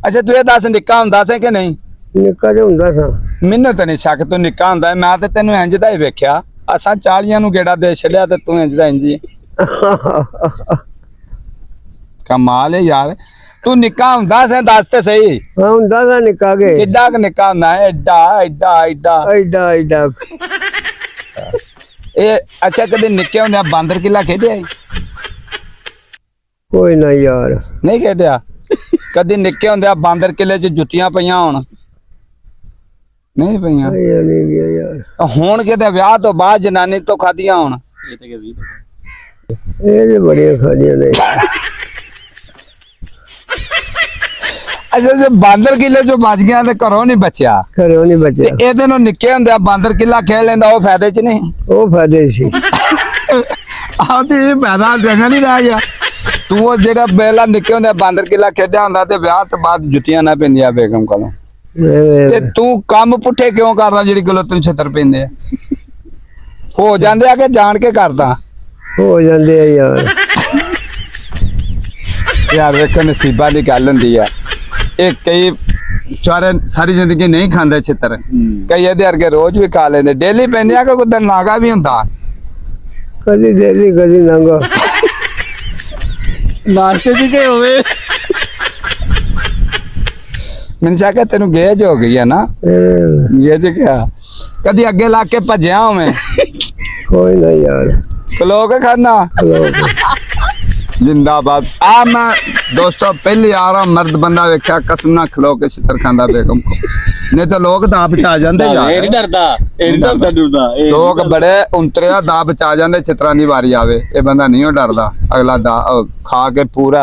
अच्छा तू ये दस निक्का हुंदा सी कि नहीं? निक्का जो हुंदा सा। मैनू तो नहीं शक तू निक्का हुंदा, मैं तो तेनू इंज दा ही वेख्या। असां 40 नू गेड़ा दे छड़िया ते तू इंज दा इंज ही। कमाल है यार। तू निक्का हुंदा सी दस ते सही। हाँ हुंदा सा निक्का के। किड्डा क निक्का हुंदा है? एडा एडा एडा एडा एडा। ए अच्छा कदे निक्के हुंदे बांदर किला खेडिया? कोई ना यार। नहीं खेडिया? कदी निक्के हुंदे बांदर किले च जुत्तियां पईयां होण? नहीं पईयां? नहीं गया यार। हुण किते ब्याह तो बाद जनानी तो खादियां होण? ये ते बड़ियां खादियां ने। अच्छा जे बांदर किले चो बच गया ते घरों नहीं बचिया? घरों नहीं बचा। ते एदे नो निक्के हुंदे बांदर किला खेल लेंदा, ओ फायदे च नहीं? ओ फायदे सी। आह ते ये फायदा जगह नहीं रह गया। तू वो जेड़ा बेला निक्के हुंदे बांदर किला खेडिया हुंदा ते ब्याह तो बाद जुत्तियां ना पैंदियां बेगम कोलों। ते तू काम पुठे क्यों करदा जेड़ी गलो तैनूं छत्तर पैंदे? हो जांदे आ के जान के करदा? हो जांदे आ यार। यार वेख नसीबा दी गल हुंदी आ। ये कई चारे सारी जिंदगी नहीं खांदे छितर, कई एदे अर्गे रोज भी खा लेंदे। डेली पैंदे आ कि कोई दिन नागा भी हुंदा? कदी डेली कदी नंगा। नाश्ते च के होवे? मैंने शायद तेनू गेज हो गई है ना? गेज क्या? कदी अगे ला के भजया होवे? कोई ना यार। खलो के खाना? जिंदाबाद। आ मैं दोस्तों पहली आ रहा मर्द बंदा वेख्या कसम ना खलो के छितर खांदा बेगम को, नहीं तो लोग दा बचा जांदे यार। नहीं डरदा, डरदा। लोग बड़े उंतरिया दा बचा जांदे छितरां दी वारी आवे। ये बंदा नहीं डरदा, अगला दा खा के पूरा